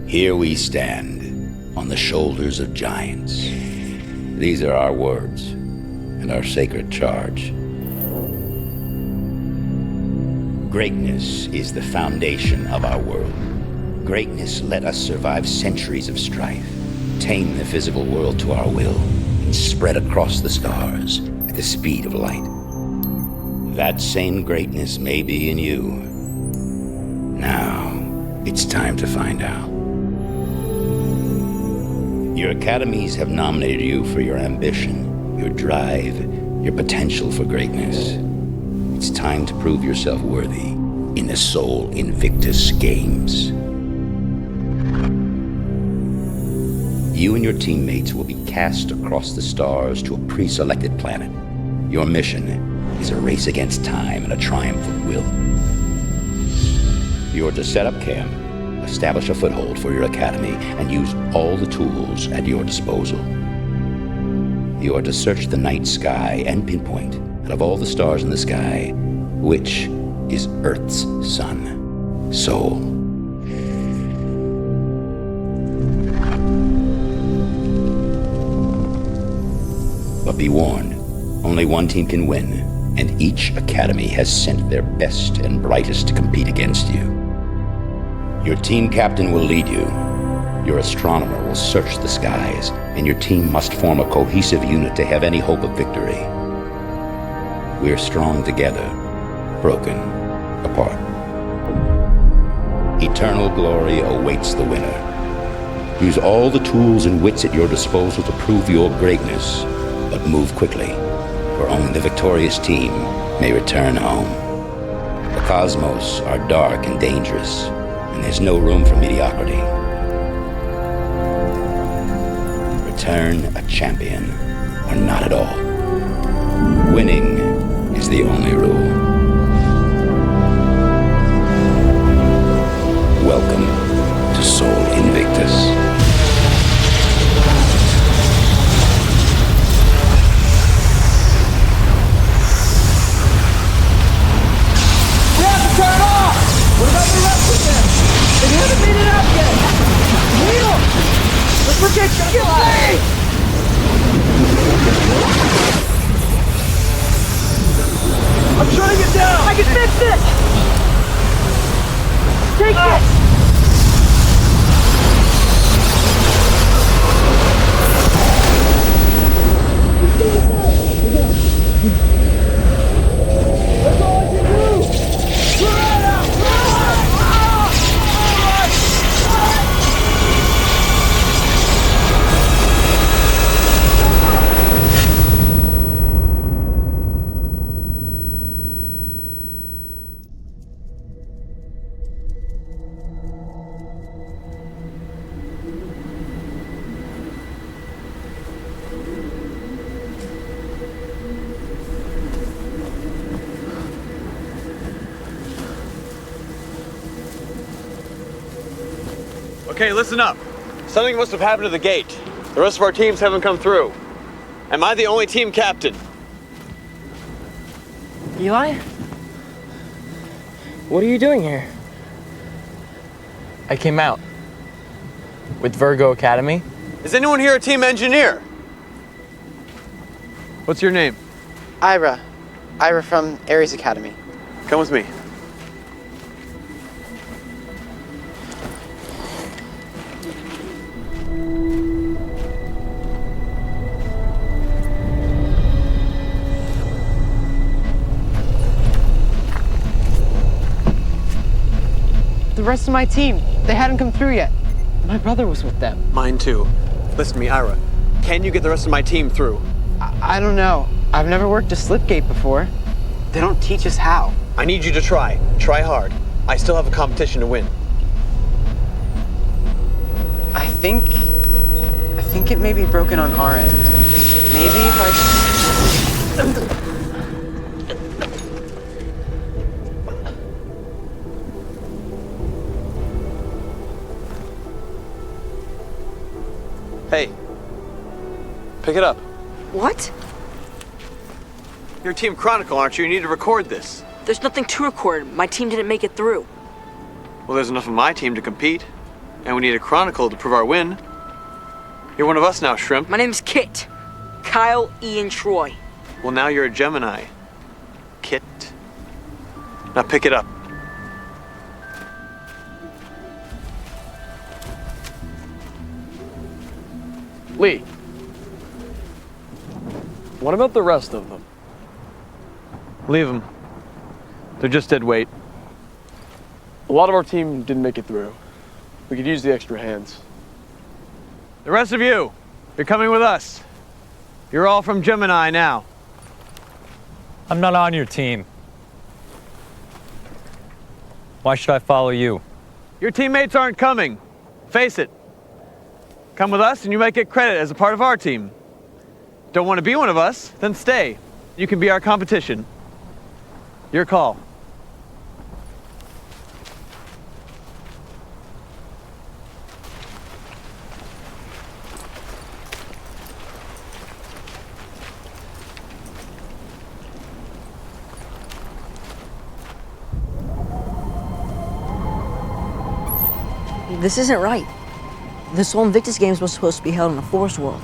Here we stand, on the shoulders of giants. These are our words, and our sacred charge. Greatness is the foundation of our world. Greatness let us survive centuries of strife, tame the physical world to our will, and spread across the stars at the speed of light. That same greatness may be in you. Now, it's time to find out. Your academies have nominated you for your ambition, your drive, your potential for greatness. It's time to prove yourself worthy in the Soul Invictus Games. You and your teammates will be cast across the stars to a pre-selected planet. Your mission is a race against time and a triumph of will. You are to set up camp, establish a foothold for your academy, and use all the tools at your disposal. You are to search the night sky and pinpoint, out of all the stars in the sky, which is Earth's sun, Sol. But be warned, only one team can win, and each academy has sent their best and brightest to compete against you. Your team captain will lead you. Your astronomer will search the skies, and your team must form a cohesive unit to have any hope of victory. We're strong together, broken apart. Eternal glory awaits the winner. Use all the tools and wits at your disposal to prove your greatness, but move quickly, for only the victorious team may return home. The cosmos are dark and dangerous, and there's no room for mediocrity. Return a champion, or not at all. Winning is the only rule. Welcome to Soul Invictus. What about the rest of them? They haven't made it out yet! Needle! Let's forget get away! I'm shutting it down! I can fix it! Take it! That's all I can do! We're out! Okay, listen up. Something must have happened to the gate. The rest of our teams haven't come through. Am I the only team captain? Eli? What are you doing here? I came out. With Virgo Academy. Is anyone here a team engineer? What's your name? Ira. Ira from Ares Academy. Come with me. The rest of my team, they hadn't come through yet. My brother was with them. Mine too. Listen to me, Ira. Can you get the rest of my team through? I don't know. I've never worked a slip gate before. They don't teach us how. I need you to try. Try hard. I still have a competition to win. I think it may be broken on our end. Maybe if I... Hey, pick it up. What? You're Team Chronicle, aren't you? You need to record this. There's nothing to record. My team didn't make it through. Well, there's enough of my team to compete. And we need a chronicle to prove our win. You're one of us now, Shrimp. My name's Kit. Kyle Ian Troy. Well, now you're a Gemini. Kit. Now pick it up. Lee. What about the rest of them? Leave them. They're just dead weight. A lot of our team didn't make it through. We could use the extra hands. The rest of you, you're coming with us. You're all from Gemini now. I'm not on your team. Why should I follow you? Your teammates aren't coming. Face it. Come with us and you might get credit as a part of our team. Don't want to be one of us? Then stay. You can be our competition. Your call. This isn't right. This whole Invictus games was supposed to be held in a forest world.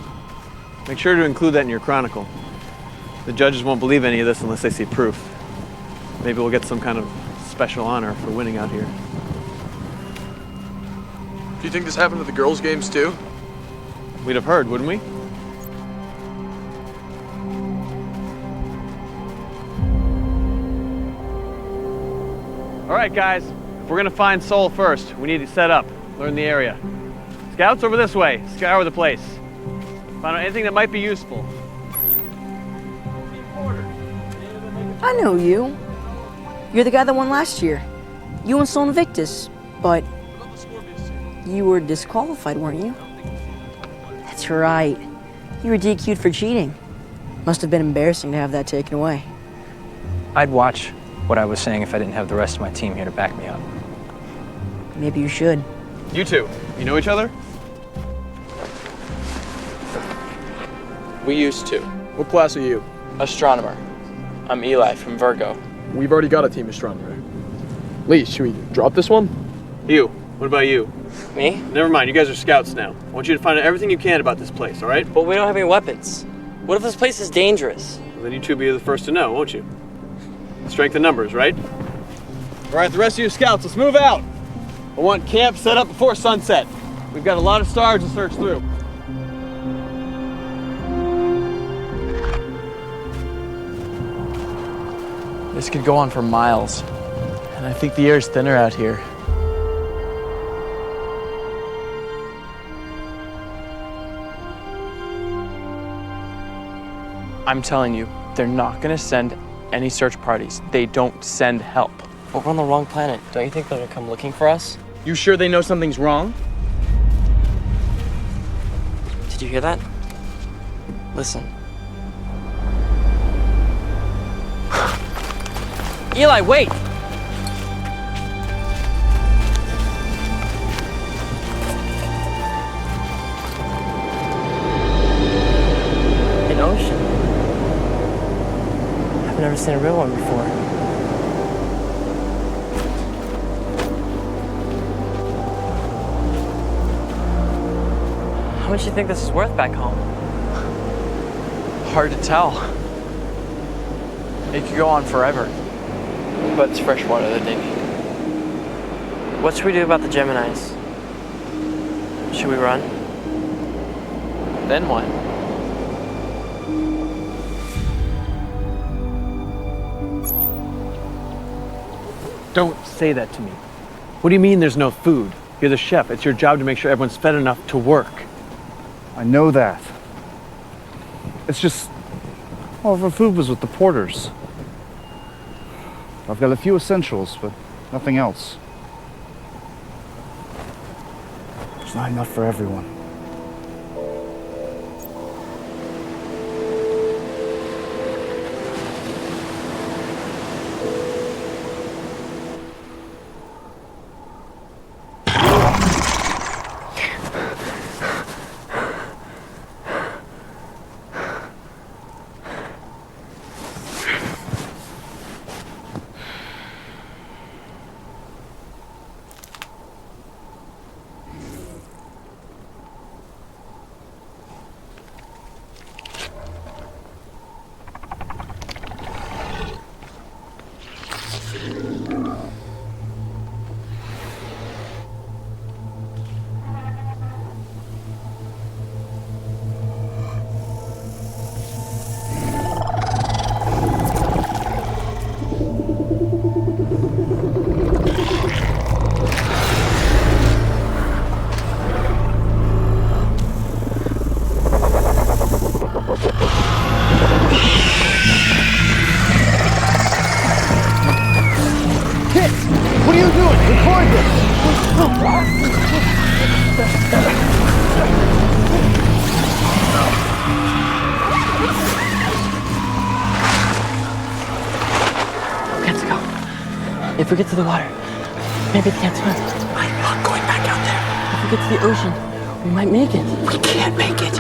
Make sure to include that in your chronicle. The judges won't believe any of this unless they see proof. Maybe we'll get some kind of special honor for winning out here. Do you think this happened at the girls' games too? We'd have heard, wouldn't we? All right, guys. If we're gonna find Soul first, we need to set up, learn the area. Scouts over this way. Scour the place. Find out anything that might be useful. I know you. You're the guy that won last year. You and Soul Invictus, but you were disqualified, weren't you? That's right. You were DQ'd for cheating. Must have been embarrassing to have that taken away. I'd watch what I was saying if I didn't have the rest of my team here to back me up. Maybe you should. You two, you know each other? We used to. What class are you? Astronomer. I'm Eli from Virgo. We've already got a team astronomer. Lee, should we drop this one? You. What about you? Me? Never mind, you guys are scouts now. I want you to find out everything you can about this place, all right? But we don't have any weapons. What if this place is dangerous? Well, then you two be the first to know, won't you? Strength in numbers, right? All right, the rest of you scouts, let's move out. I want camp set up before sunset. We've got a lot of stars to search through. This could go on for miles. And I think the air's thinner out here. I'm telling you, they're not gonna send any search parties. They don't send help. But we're on the wrong planet. Don't you think they're gonna come looking for us? You sure they know something's wrong? Did you hear that? Listen. Eli, wait! An ocean. I've never seen a real one before. How much do you think this is worth back home? Hard to tell. It could go on forever. But it's fresh water that they need. What should we do about the Geminis? Should we run? Then what? Don't say that to me. What do you mean there's no food? You're the chef. It's your job to make sure everyone's fed enough to work. I know that. It's just, all of our food was with the porters. I've got a few essentials, but nothing else. There's not enough for everyone. we get to the water, maybe they can't swim. I'm not going back out there. If we get to the ocean, we might make it. We can't make it.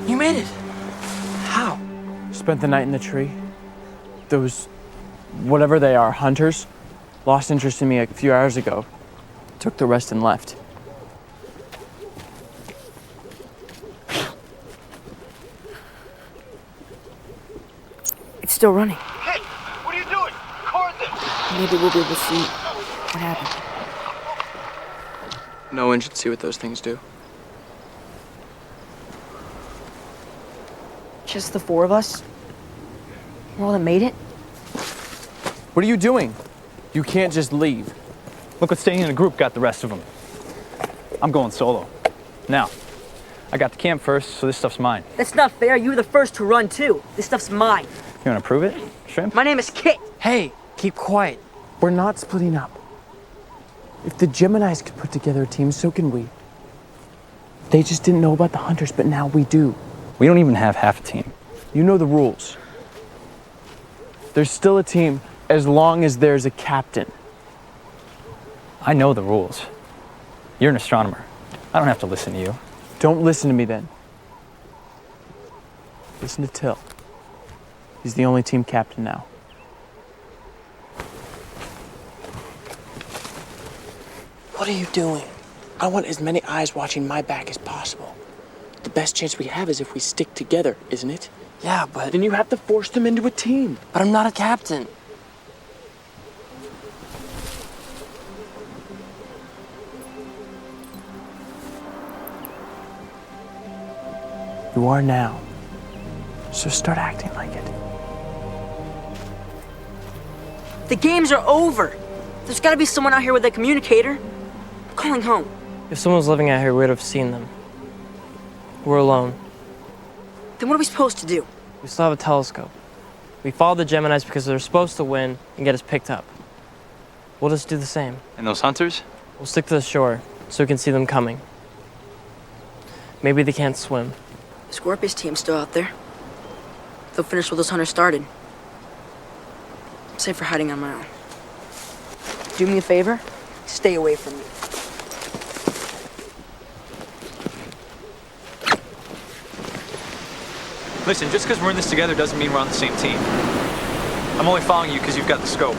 You made it. How? Spent the night in the tree. Those, whatever they are, hunters, lost interest in me a few hours ago. Took the rest and left. It's still running. Hey, what are you doing? Record this! Maybe we'll be able to see what happened. No one should see what those things do. Just the four of us? We're all that made it? What are you doing? You can't just leave. Look what staying in a group got the rest of them. I'm going solo. Now, I got to camp first, so this stuff's mine. That's not fair. You were the first to run, too. This stuff's mine. You want to prove it, Shrimp? My name is Kit. Hey, keep quiet. We're not splitting up. If the Geminis could put together a team, so can we. They just didn't know about the hunters, but now we do. We don't even have half a team. You know the rules. There's still a team as long as there's a captain. I know the rules. You're an astronomer. I don't have to listen to you. Don't listen to me then. Listen to Till. He's the only team captain now. What are you doing? I want as many eyes watching my back as possible. The best chance we have is if we stick together, isn't it? Yeah, but Then you have to force them into a team. I'm not a captain. You are now. So start acting like it. The games are over. There's gotta be someone out here with a communicator. I'm calling home. If someone was living out here, we would have seen them. We're alone. Then what are we supposed to do? We still have a telescope. We follow the Geminis because they're supposed to win and get us picked up. We'll just do the same. And those hunters? We'll stick to the shore so we can see them coming. Maybe they can't swim. The Scorpius team's still out there. They'll finish what those hunters started. I'm safe for hiding on my own. Do me a favor, stay away from me. Listen, just because we're in this together doesn't mean we're on the same team. I'm only following you because you've got the scope.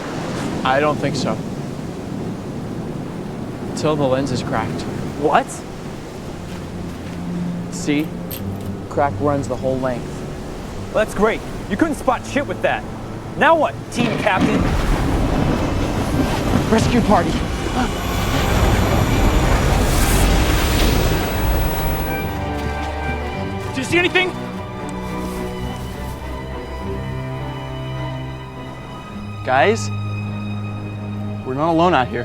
I don't think so. Till the lens is cracked. What? See? Crack runs the whole length. Well, that's great. You couldn't spot shit with that. Now what, team captain? Rescue party. Did you see anything? guys. We're not alone out here.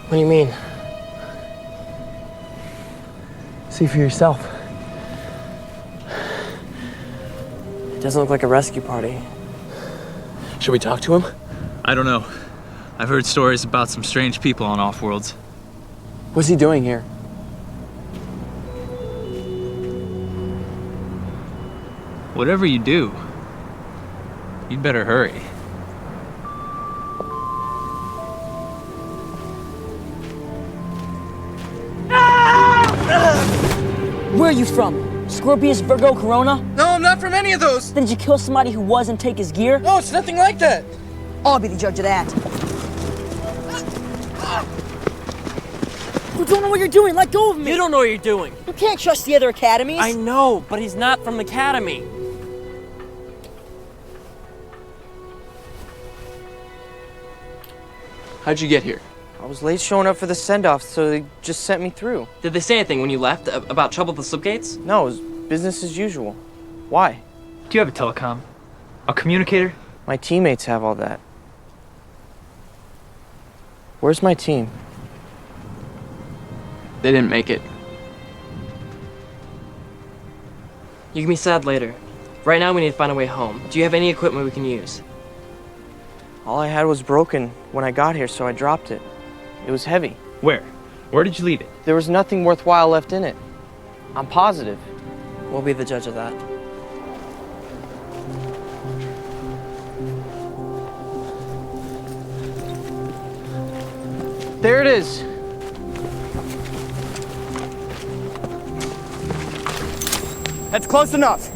What do you mean? See for yourself. It doesn't look like a rescue party. Should we talk to him? I don't know. I've heard stories about some strange people on Offworlds. What's he doing here? Whatever you do, you'd better hurry. Where are you from? Scorpius, Virgo, Corona? No, I'm not from any of those. Then did you kill somebody who was and take his gear? No, it's nothing like that. I'll be the judge of that. You don't know what you're doing. Let go of me. You don't know what you're doing. You can't trust the other academies. I know, but he's not from the academy. How'd you get here? I was late showing up for the send-off, so they just sent me through. Did they say anything when you left about trouble at the slip gates? No, it was business as usual. Why? Do you have a telecom? A communicator? My teammates have all that. Where's my team? They didn't make it. You can be sad later. Right now we need to find a way home. Do you have any equipment we can use? All I had was broken when I got here, so I dropped it. It was heavy. Where? Where did you leave it? There was nothing worthwhile left in it. I'm positive. We'll be the judge of that. There it is. That's close enough.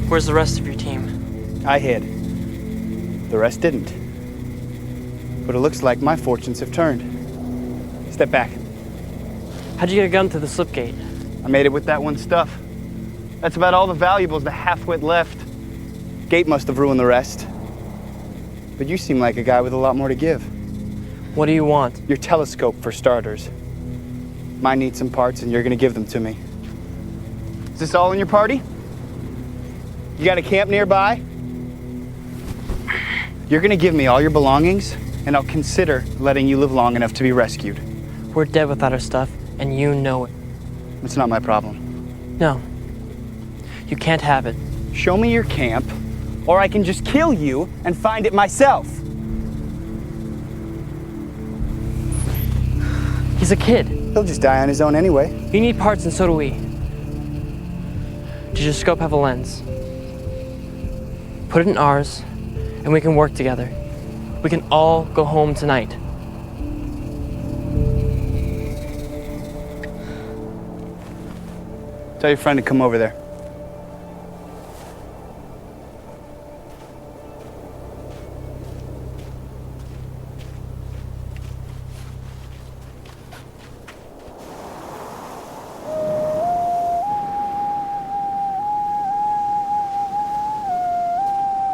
Where's the rest of your team? I hid. The rest didn't. But it looks like my fortunes have turned. Step back. How'd you get a gun through the slip gate? I made it with that one stuff. That's about all the valuables the half-wit left. Gate must have ruined the rest. But you seem like a guy with a lot more to give. What do you want? Your telescope, for starters. Mine needs some parts, and you're gonna give them to me. Is this all in your party? You got a camp nearby? You're gonna give me all your belongings, and I'll consider letting you live long enough to be rescued. We're dead without our stuff, and you know it. It's not my problem. No. You can't have it. Show me your camp, or I can just kill you and find it myself. He's a kid. He'll just die on his own anyway. You need parts, and so do we. Does your scope have a lens? Put it in ours, and we can work together. We can all go home tonight. Tell your friend to come over there.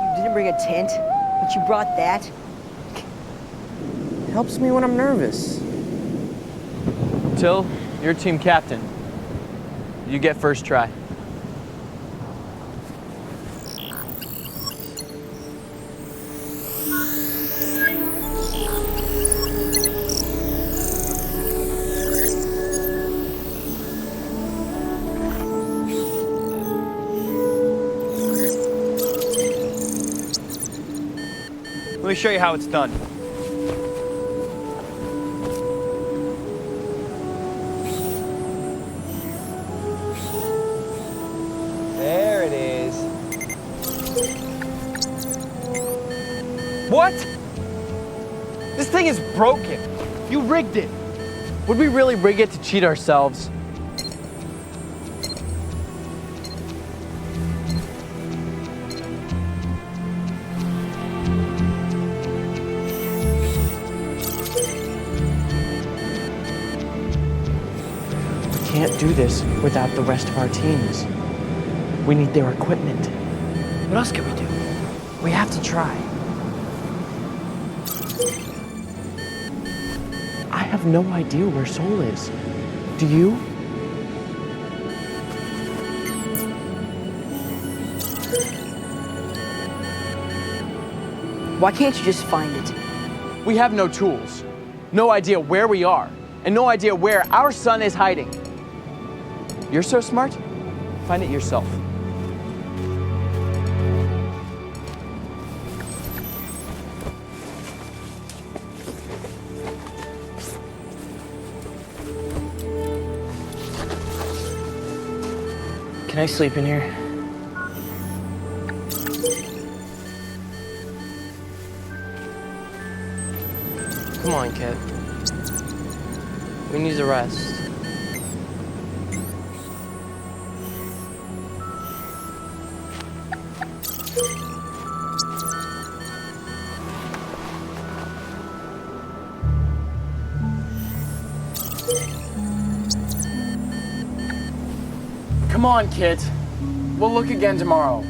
You didn't bring a tent, but you brought that. It helps me when I'm nervous. Till, you're team captain. You get first try. Let me show you how it's done. There it is. What? This thing is broken. You rigged it. Would we really rig it to cheat ourselves? We can't do this without the rest of our teams. We need their equipment. What else can we do? We have to try. I have no idea where Soul is. Do you? Why can't you just find it? We have no tools, no idea where we are, and no idea where our son is hiding. You're so smart, find it yourself. Can I sleep in here? Come on, kid. We need to rest. Come on, kids. We'll look again tomorrow.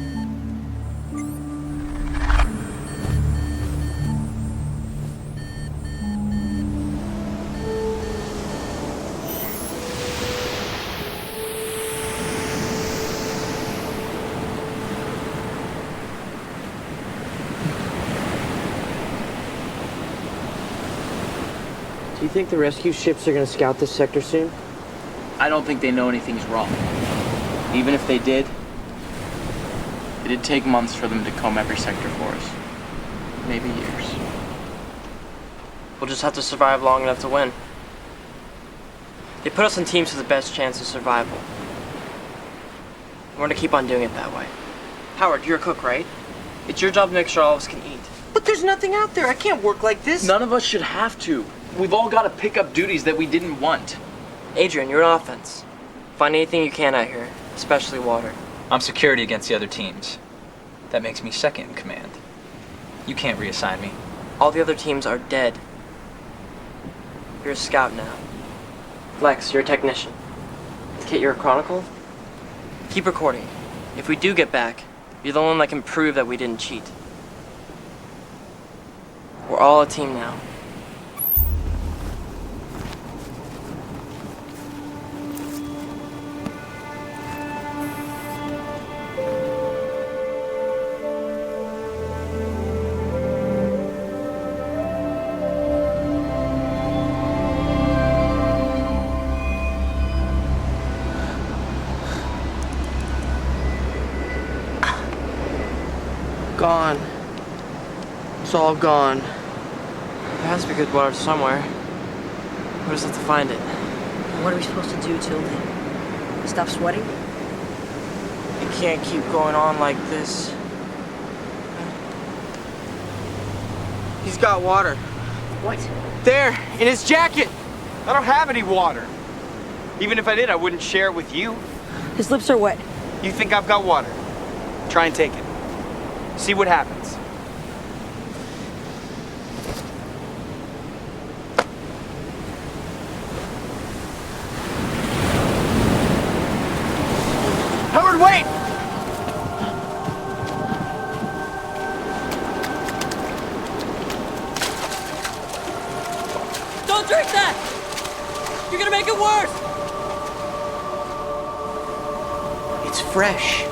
Do you think the rescue ships are gonna scout this sector soon? I don't think they know anything's wrong. Even if they did, it'd take months for them to comb every sector for us. Maybe years. We'll just have to survive long enough to win. They put us in teams with the best chance of survival. We're gonna keep on doing it that way. Howard, you're a cook, right? It's your job to make sure all of us can eat. But there's nothing out there. I can't work like this. None of us should have to. We've all got to pick up duties that we didn't want. Adrian, you're an offense. Find anything you can out here, especially water. I'm security against the other teams. That makes me second in command. You can't reassign me. All the other teams are dead. You're a scout now. Lex, you're a technician. Kit, you're a chronicle. Keep recording. If we do get back, you're the one that can prove that we didn't cheat. We're all a team now. Gone. It's all gone. There has to be good water somewhere. We just have to find it. What are we supposed to do till then? Stop sweating? It can't keep going on like this. He's got water. What? There, in his jacket. I don't have any water. Even if I did, I wouldn't share it with you. His lips are wet. You think I've got water? Try and take it. See what happens. Howard, wait! Don't drink that! You're gonna make it worse! It's fresh.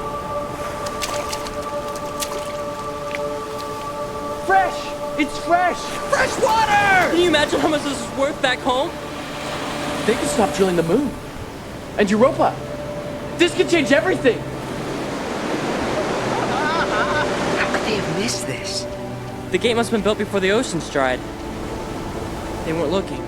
Fresh! It's fresh! Fresh water! Can you imagine how much this is worth back home? They could stop drilling the moon. And Europa. This could change everything. How could they have missed this? The gate must have been built before the oceans dried. They weren't looking.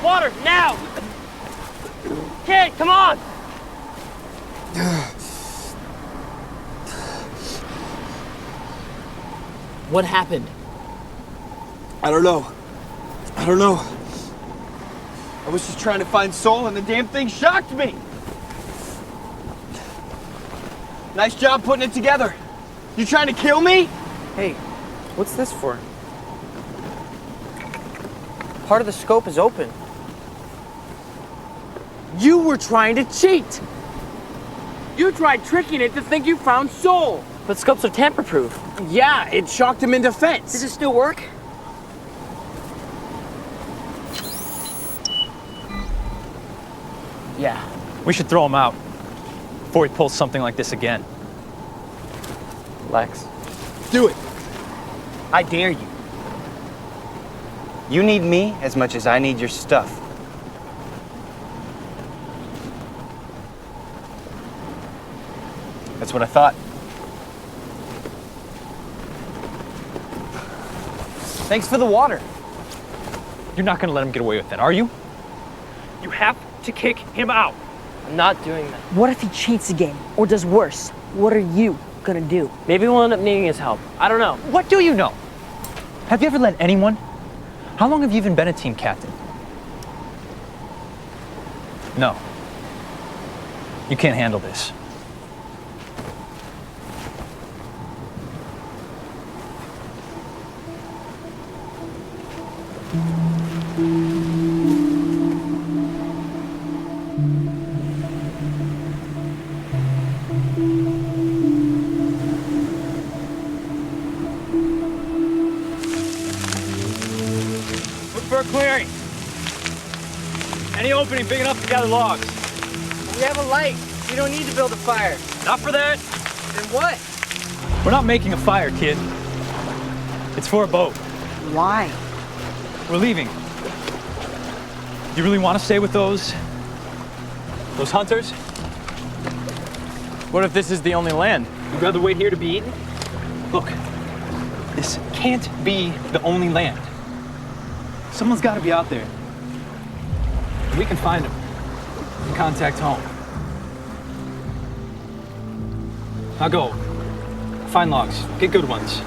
Water, now! Kid, come on! What happened? I don't know. I was just trying to find Soul and the damn thing shocked me! Nice job putting it together. You trying to kill me? Hey, what's this for? Part of the scope is open. You were trying to cheat! You tried tricking it to think you found Soul! But scopes are tamper-proof. Yeah, it shocked him into fence. Does it still work? Yeah. We should throw him out before he pulls something like this again. Lex. Do it. I dare you. You need me as much as I need your stuff. That's what I thought. Thanks for the water. You're not gonna let him get away with that, are you? You have to kick him out. I'm not doing that. What if he cheats again, or does worse? What are you gonna do? Maybe we'll end up needing his help. I don't know. What do you know? Have you ever led anyone? How long have you even been a team captain? No. You can't handle this. Look for a clearing. Any opening big enough to gather logs. We have a light. We don't need to build a fire. Not for that. Then what? We're not making a fire, kid. It's for a boat. Why? We're leaving. You really want to stay with those hunters? What if this is the only land? You'd rather wait here to be eaten? Look, this can't be the only land. Someone's got to be out there. We can find them and contact home. Now go. Find logs. Get good ones.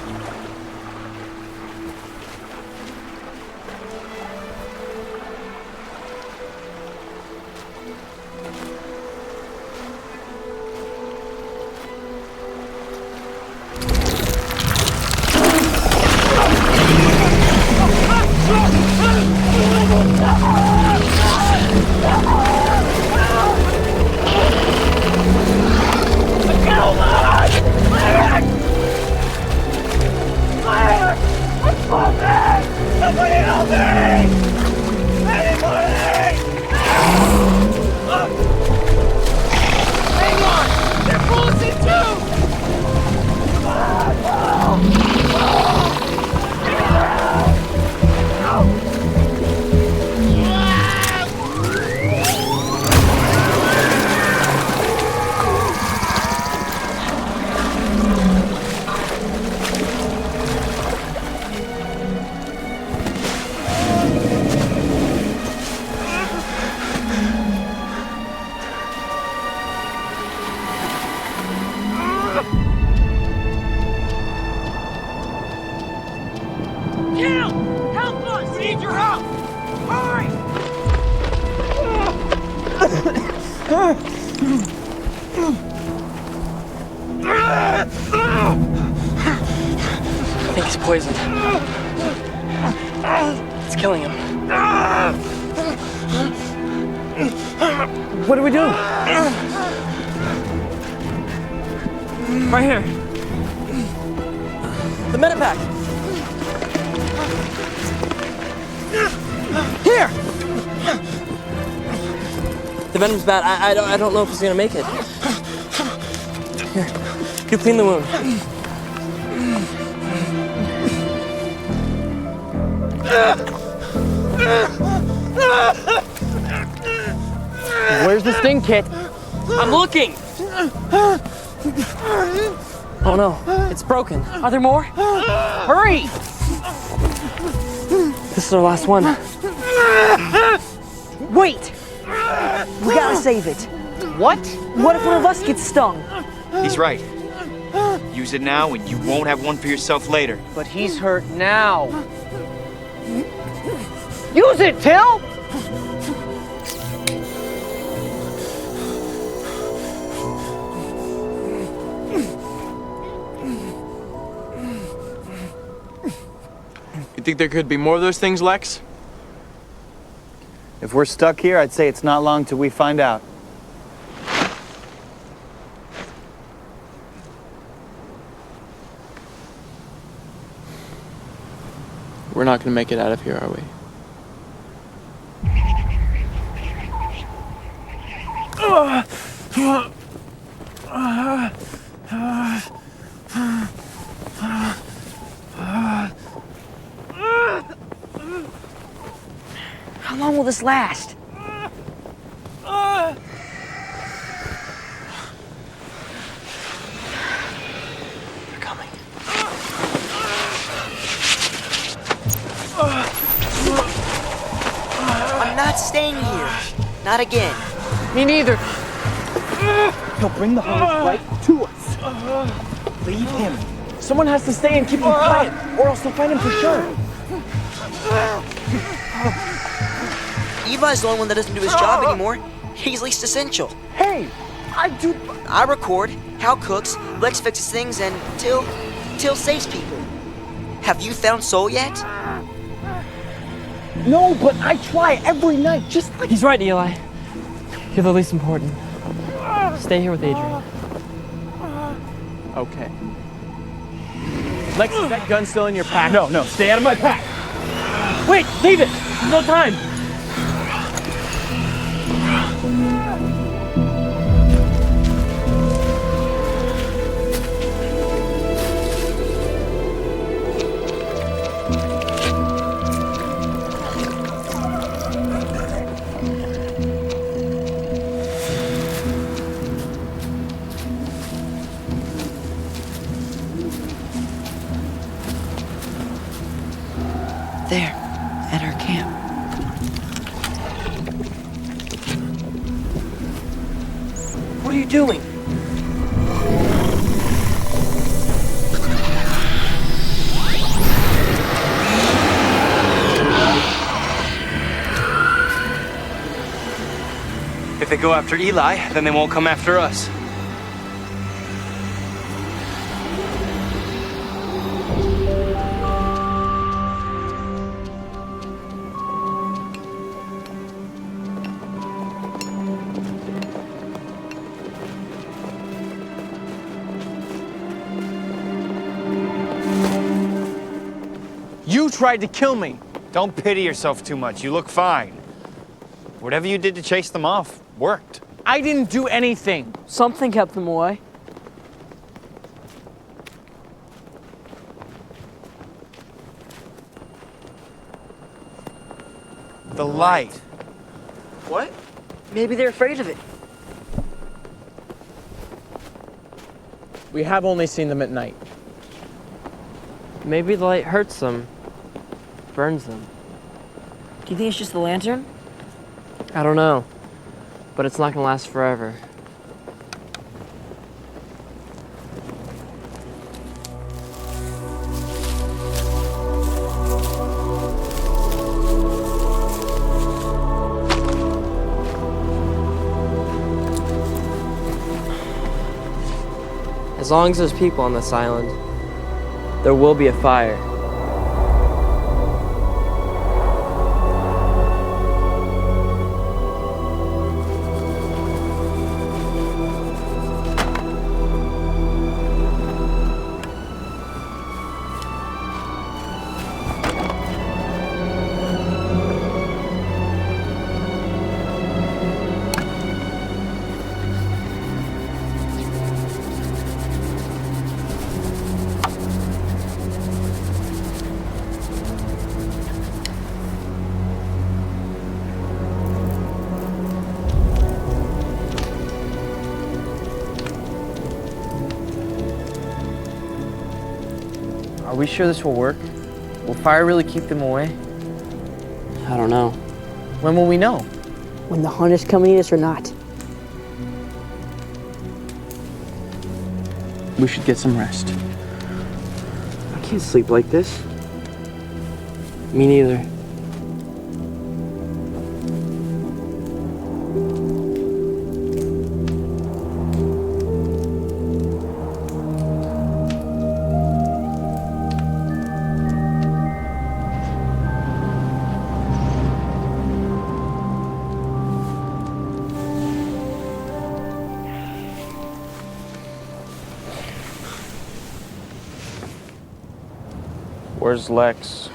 I think he's poisoned. It's killing him. What do we do? Right here. The medipack. Here. The venom's bad. I don't know if he's gonna make it. Here. You clean the wound. Where's the sting kit? I'm looking! Oh no, it's broken. Are there more? Hurry! This is our last one. Wait! We gotta save it. What? What if one of us gets stung? He's right. Use it now and you won't have one for yourself later. But he's hurt now. Use it, Till! You think there could be more of those things, Lex? If we're stuck here, I'd say it's not long till we find out. We're not gonna make it out of here, are we? How long will this last? They're coming. I'm not staying here. Not again. Me neither. He'll bring the hose right to us. Leave him. Someone has to stay and keep him quiet, or else they'll find him for sure. Levi's the only one that doesn't do his job anymore. He's least essential. Hey, I record, Hal cooks, Lex fixes things, and Till saves people. Have you found Soul yet? No, but I try every night, just like... He's right, Eli. You're the least important. Stay here with Adrian. Okay. Lex, is that gun still in your pack? No, stay out of my pack. Wait, leave it! No time! There, at our camp. What are you doing? If they go after Eli, then they won't come after us. You tried to kill me. Don't pity yourself too much. You look fine. Whatever you did to chase them off worked. I didn't do anything. Something kept them away. The light. What? Maybe they're afraid of it. We have only seen them at night. Maybe the light hurts them. Burns them. Do you think it's just the lantern? I don't know. But it's not gonna last forever. As long as there's people on this island, there will be a fire. Are we sure this will work? Will fire really keep them away? I don't know. When will we know? When the hunters come eat us or not. We should get some rest. I can't sleep like this. Me neither. Where's Lex?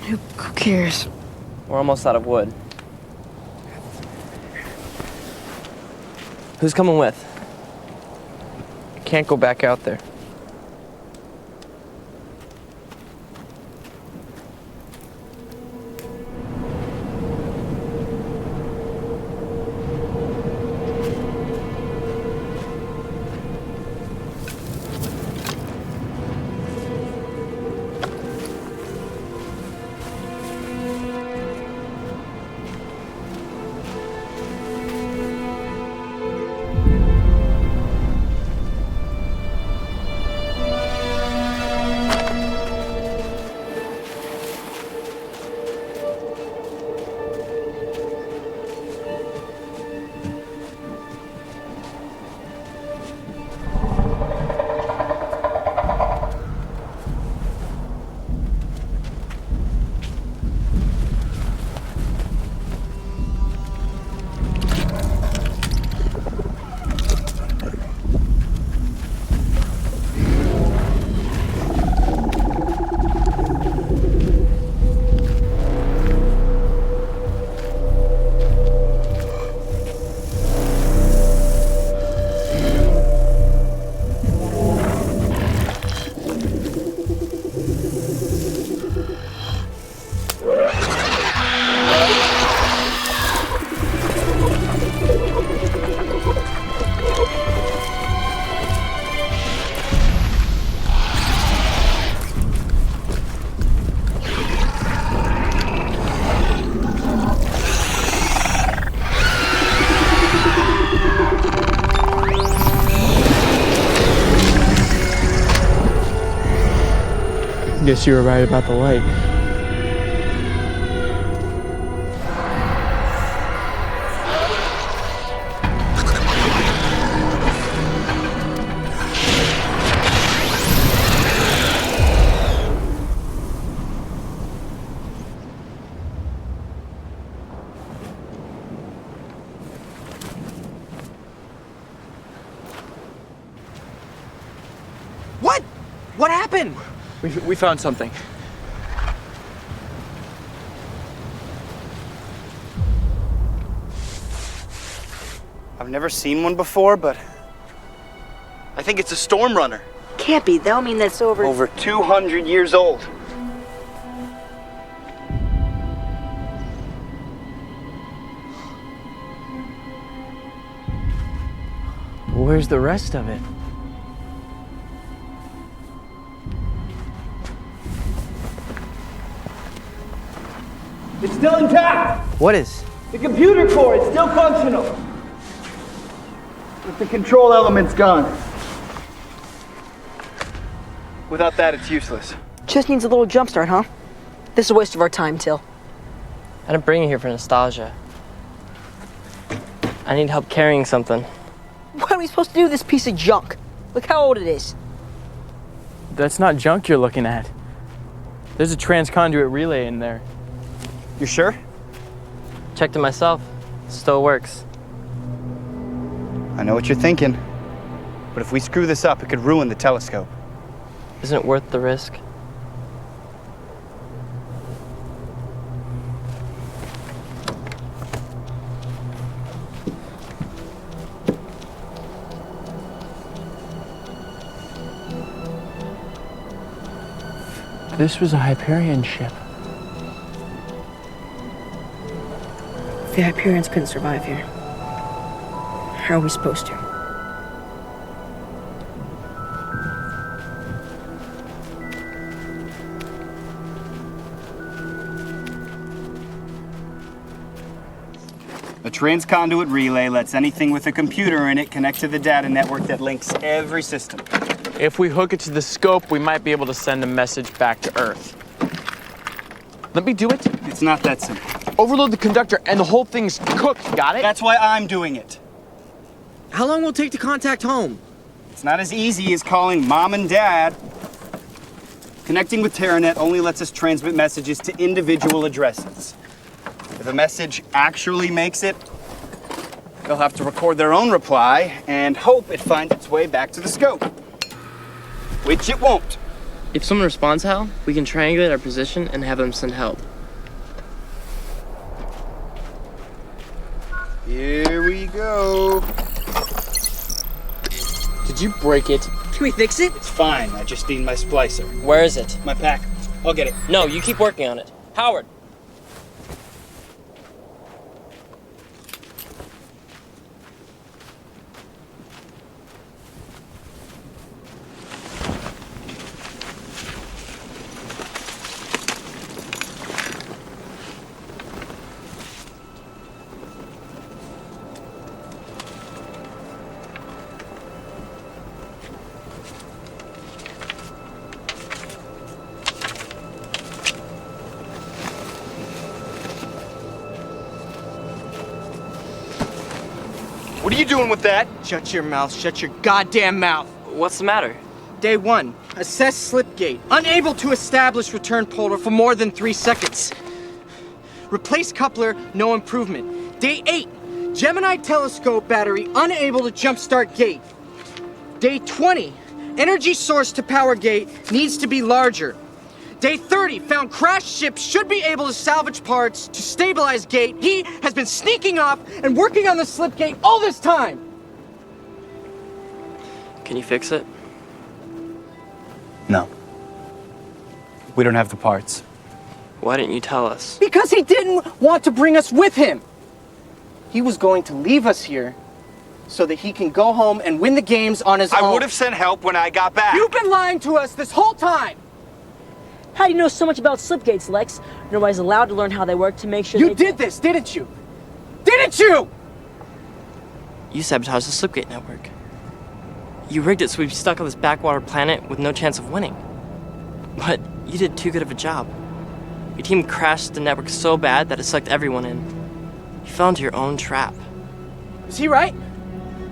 Who cares? We're almost out of wood. Who's coming with? Can't go back out there. Guess you were right about the light. What? What happened? We found something. I've never seen one before, but I think it's a storm runner. Can't be, though. I mean, that's over... Over 200 years old. Where's the rest of it? It's still intact! What is? The computer core, it's still functional. But the control element's gone. Without that, it's useless. Just needs a little jump start, huh? This is a waste of our time, Till. I didn't bring you here for nostalgia. I need help carrying something. What are we supposed to do with this piece of junk? Look how old it is. That's not junk you're looking at. There's a transconduit relay in there. You sure? Checked it myself. Still works. I know what you're thinking. But if we screw this up, it could ruin the telescope. Isn't it worth the risk? This was a Hyperion ship. The Hyperions couldn't survive here. How are we supposed to? A transconduit relay lets anything with a computer in it connect to the data network that links every system. If we hook it to the scope, we might be able to send a message back to Earth. Let me do it. It's not that simple. Overload the conductor and the whole thing's cooked, got it? That's why I'm doing it. How long will it take to contact home? It's not as easy as calling Mom and Dad. Connecting with TerraNet only lets us transmit messages to individual addresses. If a message actually makes it, they'll have to record their own reply and hope it finds its way back to the scope. Which it won't. If someone responds, Hal, we can triangulate our position and have them send help. Here we go. Did you break it? Can we fix it? It's fine. I just need my splicer. Where is it? My pack. I'll get it. No, you keep working on it. Howard! What are you doing with that? Shut your mouth. Shut your goddamn mouth. What's the matter? Day 1. Assess slip gate. Unable to establish return polar for more than 3 seconds. Replace coupler, no improvement. Day 8. Gemini telescope battery unable to jumpstart gate. Day 20. Energy source to power gate needs to be larger. Day 30. Found crashed ship should be able to salvage parts to stabilize gate. He has been sneaking up and working on the slip gate all this time. Can you fix it? No. We don't have the parts. Why didn't you tell us? Because he didn't want to bring us with him. He was going to leave us here so that he can go home and win the games on his own. I would have sent help when I got back. You've been lying to us this whole time. How do you know so much about slipgates, Lex? Nobody's allowed to learn how they work to make sure You did this, didn't you? Didn't you? You sabotaged the Slipgate network. You rigged it so we'd be stuck on this backwater planet with no chance of winning. But you did too good of a job. Your team crashed the network so bad that it sucked everyone in. You fell into your own trap. Is he right?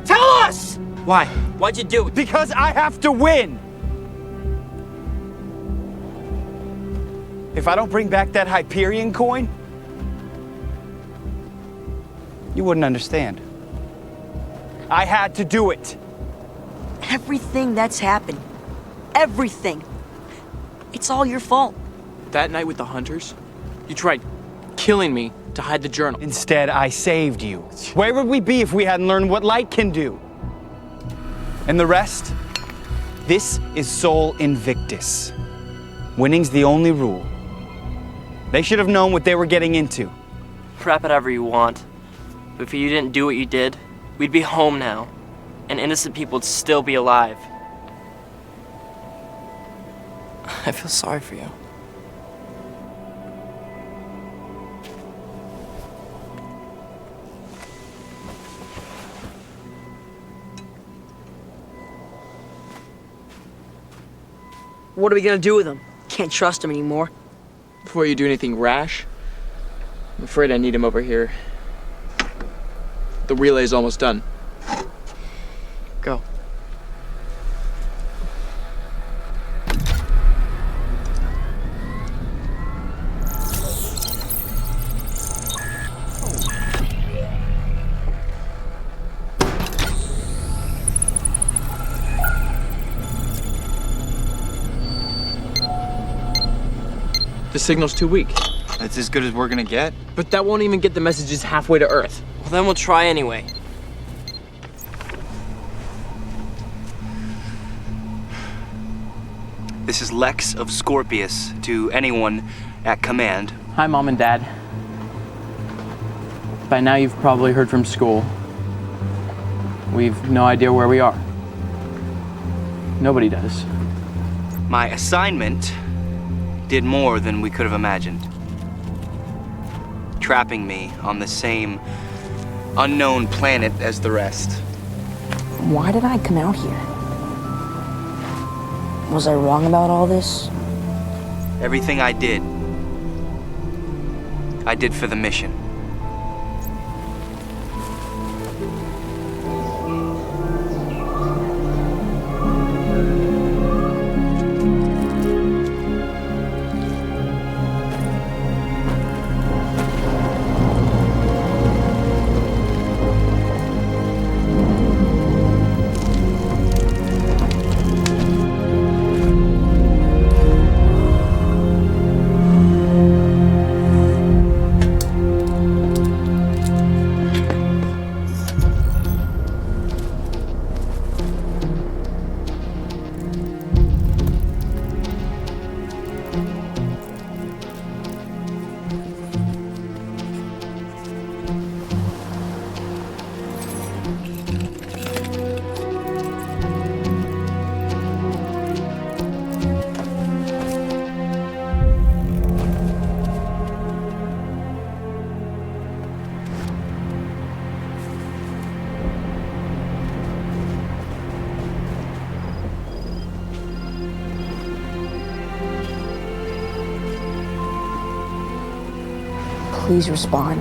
Tell us! Why? Why'd you do it? Because I have to win! If I don't bring back that Hyperion coin, you wouldn't understand. I had to do it. Everything that's happened. Everything. It's all your fault. That night with the hunters, you tried killing me to hide the journal. Instead, I saved you. Where would we be if we hadn't learned what light can do? And the rest? This is Sol Invictus. Winning's the only rule. They should have known what they were getting into. Wrap it however you want. But if you didn't do what you did, we'd be home now. And innocent people would still be alive. I feel sorry for you. What are we gonna do with him? Can't trust him anymore. Before you do anything rash, I'm afraid I need him over here. The relay's almost done. Go. The signal's too weak. That's as good as we're gonna get. But that won't even get the messages halfway to Earth. Well, then we'll try anyway. This is Lex of Scorpius to anyone at command. Hi, Mom and Dad. By now you've probably heard from school. We've no idea where we are. Nobody does. My assignment did more than we could have imagined. Trapping me on the same unknown planet as the rest. Why did I come out here? Was I wrong about all this? Everything I did for the mission. please respond?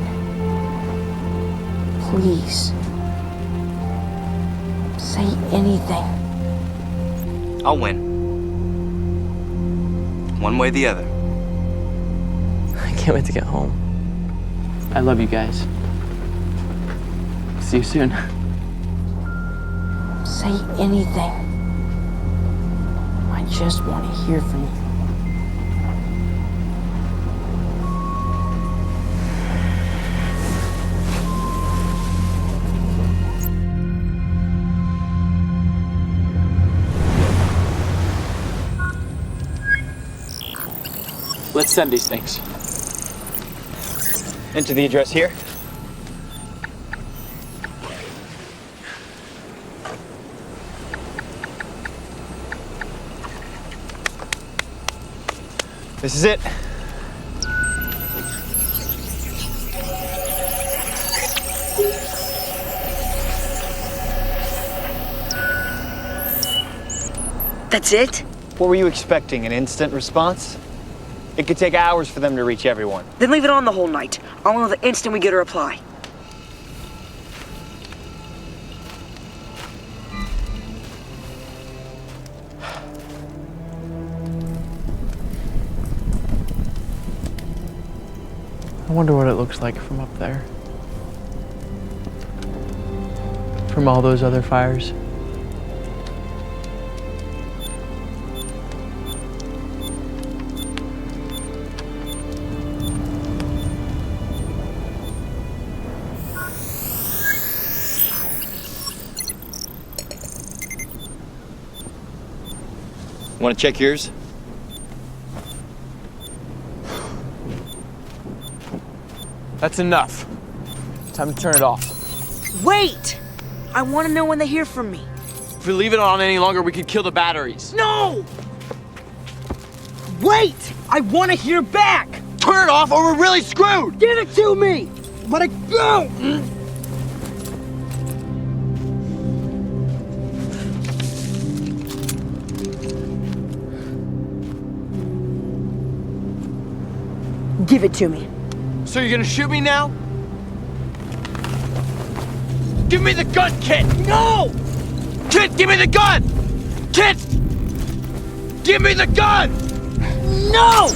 Please. Say anything. I'll win. One way or the other. I can't wait to get home. I love you guys. See you soon. Say anything. I just want to hear from you. Let's send these things. Enter the address here. This is it. That's it? What were you expecting? An instant response? It could take hours for them to reach everyone. Then leave it on the whole night. I want to know the instant we get a reply. I wonder what it looks like from up there. From all those other fires. Want to check yours? That's enough. Time to turn it off. Wait! I want to know when they hear from me. If we leave it on any longer, we could kill the batteries. No! Wait! I want to hear back! Turn it off or we're really screwed! Give it to me! Let it go! Give it to me. So you're gonna shoot me now? Give me the gun, Kit! No! Kit, give me the gun! Kit! Give me the gun! No!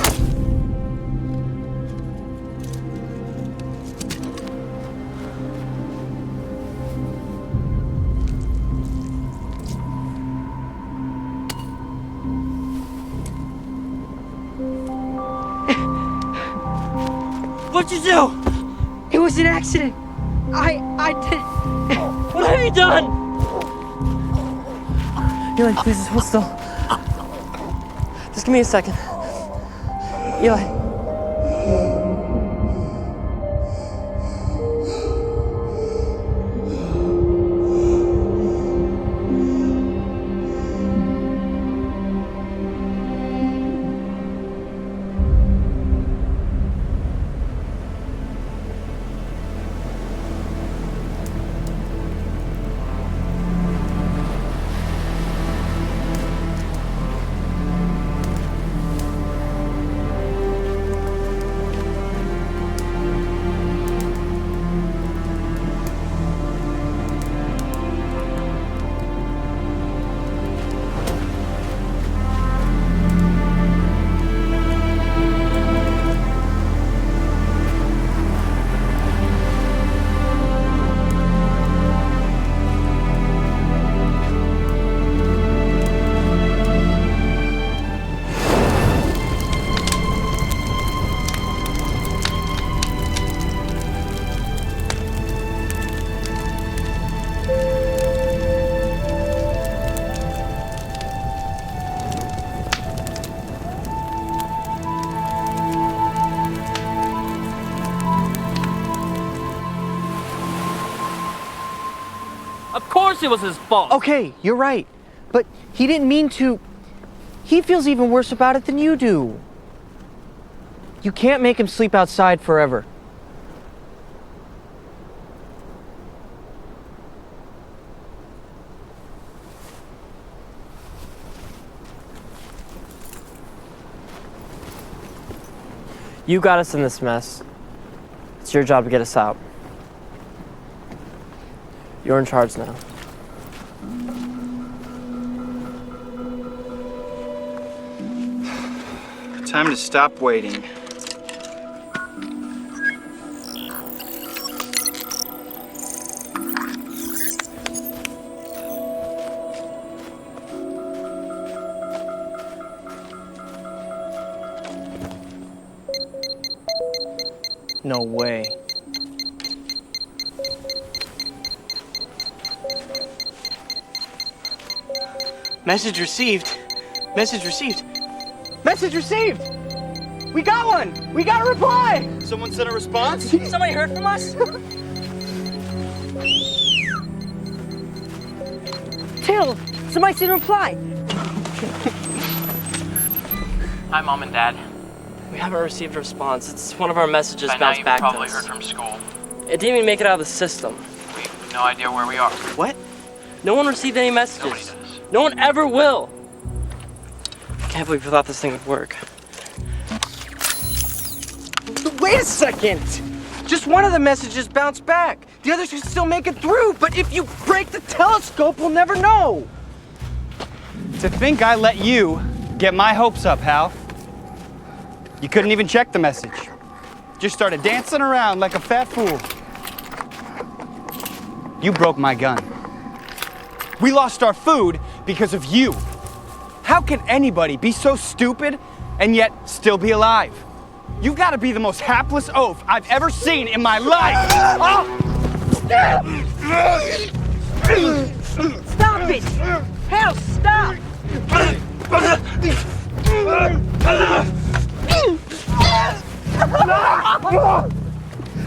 What'd you do? It was an accident. I did. What have you done? Eli, please hold still. Just give me a second. Eli. Of course it was his fault. Okay, you're right. But he didn't mean to. He feels even worse about it than you do. You can't make him sleep outside forever. You got us in this mess. your job to get us out. You're in charge now. Time to stop waiting. No way. Message received. Message received. Message received! We got one! We got a reply! Someone sent a response? Somebody heard from us? Till, somebody sent a reply. Hi, Mom and Dad. We haven't received a response. It's one of our messages By now bounced you've back to probably us. heard from school. It didn't even make it out of the system. We have no idea where we are. What? No one received any Nobody messages. does. No one ever will. I can't believe we thought this thing would work. Wait a second! Just one of the messages bounced back. The others can still make it through, but if you break the telescope, we'll never know. To think I let you get my hopes up, Hal. You couldn't even check the message. Just started dancing around like a fat fool. You broke my gun. We lost our food because of you. How can anybody be so stupid and yet still be alive? You've got to be the most hapless oaf I've ever seen in my life. Stop it! Hell, stop!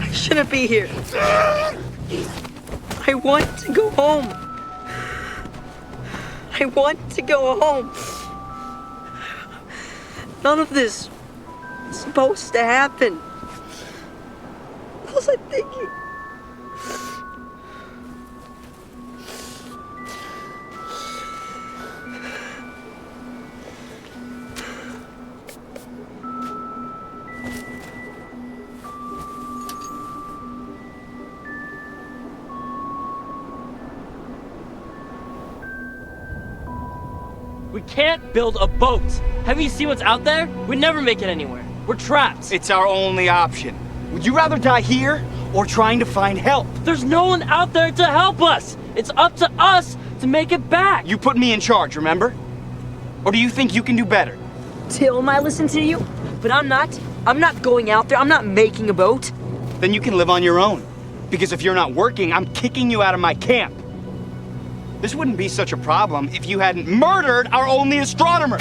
I shouldn't be here. I want to go home. I want to go home. None of this is supposed to happen. What was I thinking? We can't build a boat. Have you seen what's out there? We'd never make it anywhere. We're trapped. It's our only option. Would you rather die here or trying to find help? There's no one out there to help us. It's up to us to make it back. You put me in charge, remember? Or do you think you can do better? Till might listen to you, but I'm not. I'm not going out there. I'm not making a boat. Then you can live on your own. Because if you're not working, I'm kicking you out of my camp. This wouldn't be such a problem if you hadn't murdered our only astronomer.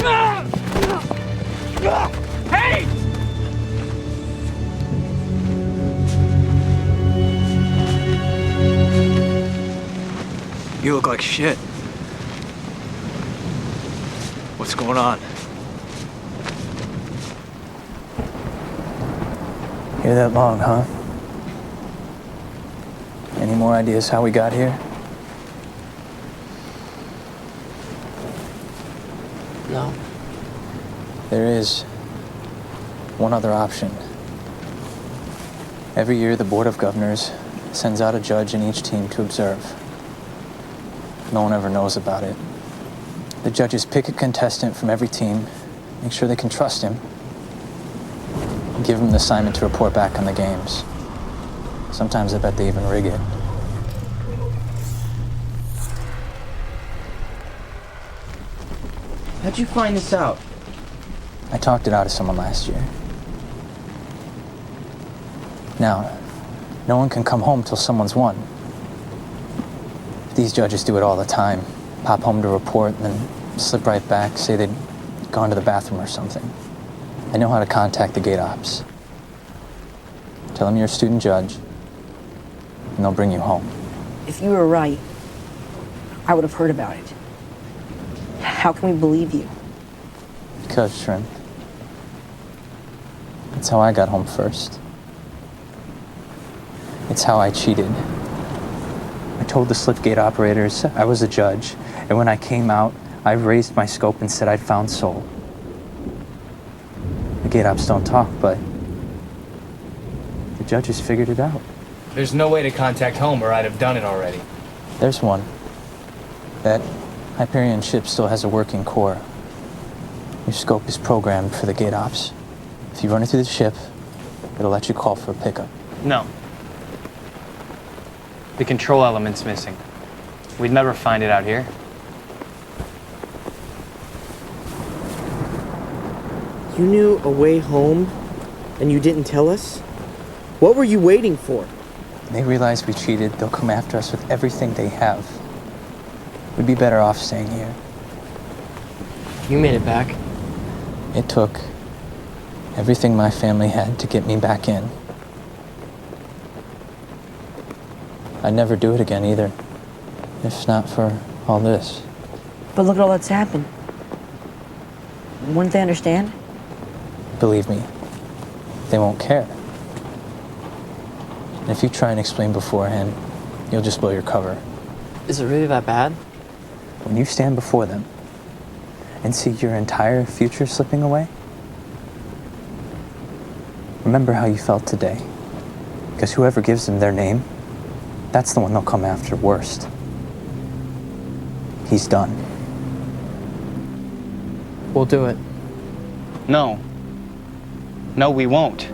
Hey! You look like shit. What's going on? Here that long, huh? Any more ideas how we got here? No. There is one other option. Every year, the Board of Governors sends out a judge in each team to observe. No one ever knows about it. The judges pick a contestant from every team, make sure they can trust him, and give him the assignment to report back on the games. Sometimes I bet they even rig it. How'd you find this out? I talked it out to someone last year. Now, no one can come home till someone's won. These judges do it all the time. Pop home to report and then slip right back, say they'd gone to the bathroom or something. I know how to contact the gate ops. Tell them you're a student judge, and they'll bring you home. If you were right, I would have heard about it. How can we believe you? Because, Shrimp, it's how I got home first. It's how I cheated. I told the slip gate operators I was a judge, and when I came out, I raised my scope and said I'd found Soul. The gate ops don't talk, but the judges figured it out. There's no way to contact home or I'd have done it already. There's one. That Hyperion ship still has a working core. Your scope is programmed for the gate ops. If you run it through the ship, it'll let you call for a pickup. No. The control element's missing. We'd never find it out here. You knew a way home, and you didn't tell us? What were you waiting for? When they realize we cheated, they'll come after us with everything they have. We'd be better off staying here. You made it back. It took everything my family had to get me back in. I'd never do it again either, if not for all this. But look at all that's happened. Wouldn't they understand? Believe me, they won't care. And if you try and explain beforehand, you'll just blow your cover. Is it really that bad? When you stand before them and see your entire future slipping away, remember how you felt today. Because whoever gives them their name, that's the one they'll come after worst. He's done. We'll do it. No. No, we won't.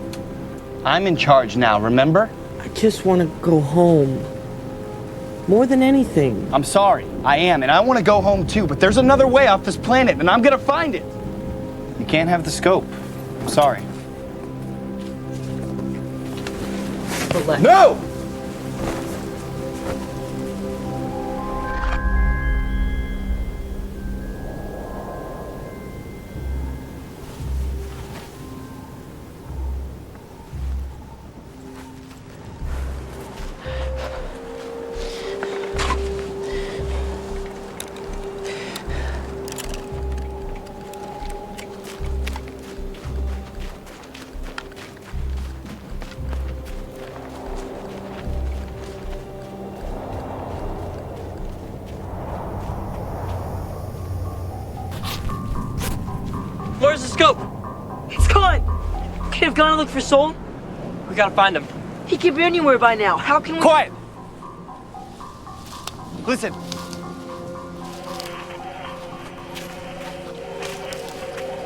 I'm in charge now, remember? I just want to go home. More than anything. I'm sorry, I am, and I want to go home too, but there's another way off this planet, and I'm gonna find it. You can't have the scope. I'm sorry. No! Where's the scope? It's gone! Could have gone to look for Soul? We gotta find him. He could be anywhere by now. How can we— Quiet! Listen.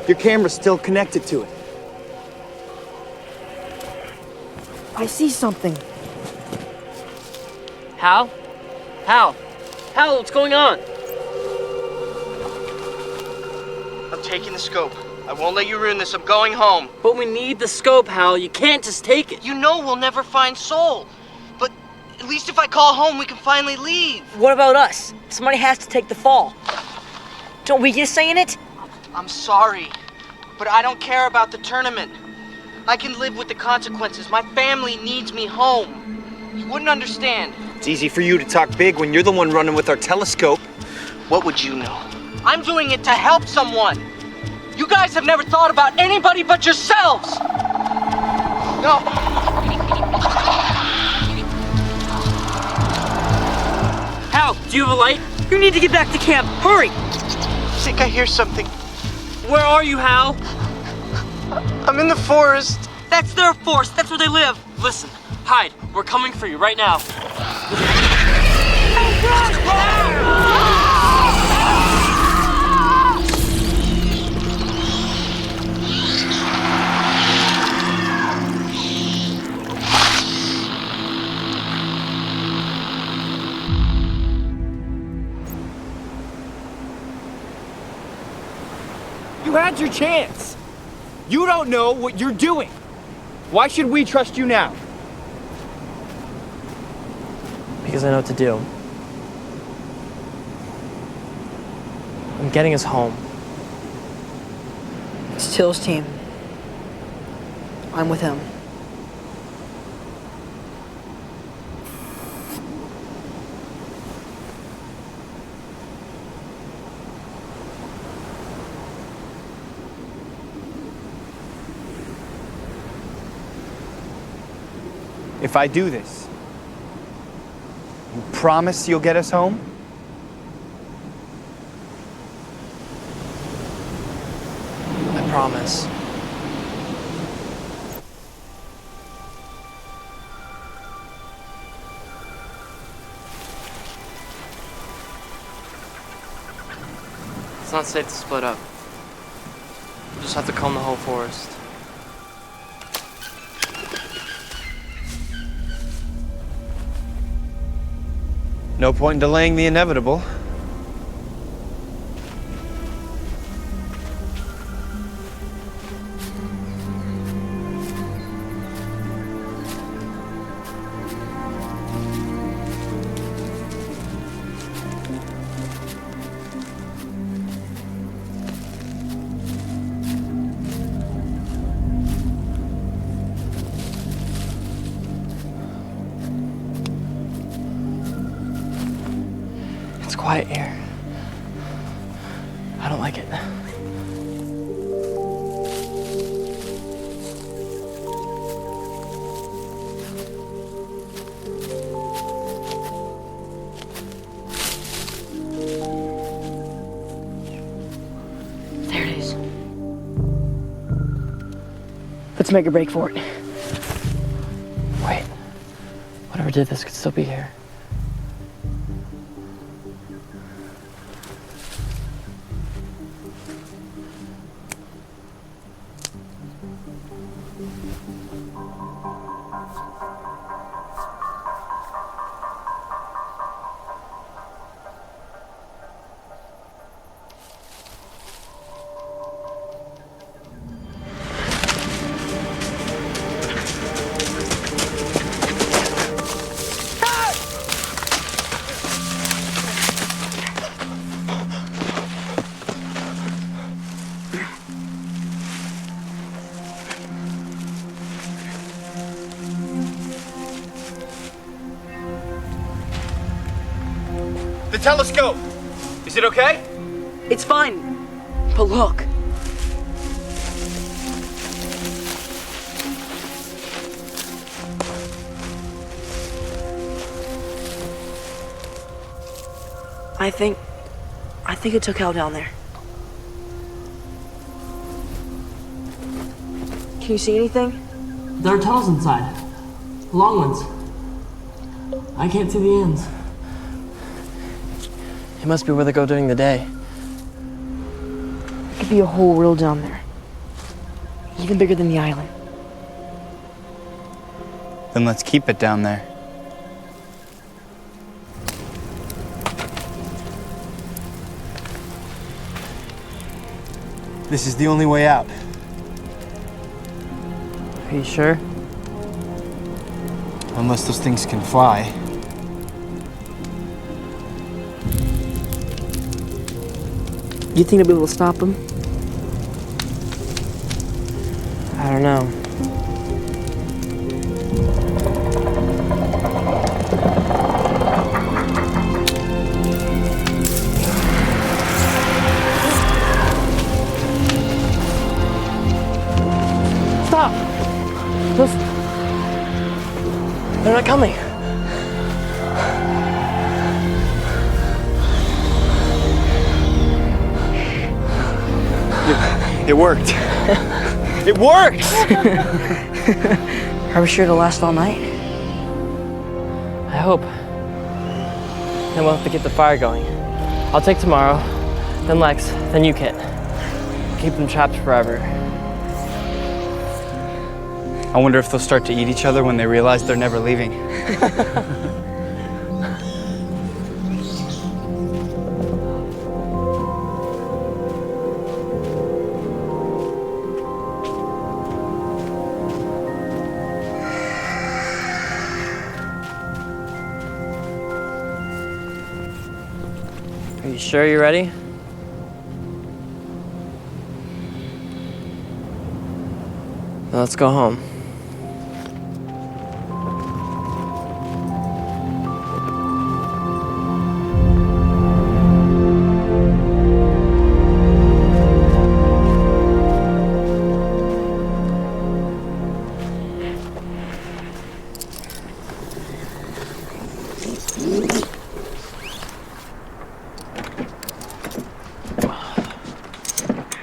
Your camera's still connected to it. I see something. Hal? Hal? Hal, what's going on? I'm taking the scope. I won't let you ruin this. I'm going home. But we need the scope, Hal. You can't just take it. You know we'll never find Soul. But at least if I call home, we can finally leave. What about us? Somebody has to take the fall. Don't we get saying it? I'm sorry, but I don't care about the tournament. I can live with the consequences. My family needs me home. You wouldn't understand. It's easy for you to talk big when you're the one running with our telescope. What would you know? I'm doing it to help someone. You guys have never thought about anybody but yourselves. No. Hal, do you have a light? You need to get back to camp. Hurry! I think I hear something. Where are you, Hal? I'm in the forest. That's their force. That's where they live. Listen, hide. We're coming for you right now. You had your chance. You don't know what you're doing. Why should we trust you now? Because I know what to do. I'm getting us home. It's Till's team. I'm with him. If I do this, you promise you'll get us home? I promise. It's not safe to split up. We'll just have to comb the whole forest. No point in delaying the inevitable. It's quiet here. I don't like it. There it is. Let's make a break for it. Wait. Whatever did this could still be here. The telescope! Is it okay? It's fine. But look. I think it took hell down there. Can you see anything? There are tunnels inside. Long ones. I can't see the ends. It must be where they go during the day. There could be a whole world down there. Even bigger than the island. Then let's keep it down there. This is the only way out. Are you sure? Unless those things can fly. You think they'll be able to stop them? I don't know. Stop! They're not coming. It worked. It worked! Are we sure it'll last all night? I hope. Then we'll have to get the fire going. I'll take tomorrow, then Lex, then you, Kit. Keep them trapped forever. I wonder if they'll start to eat each other when they realize they're never leaving. Are you sure you're ready? Now let's go home.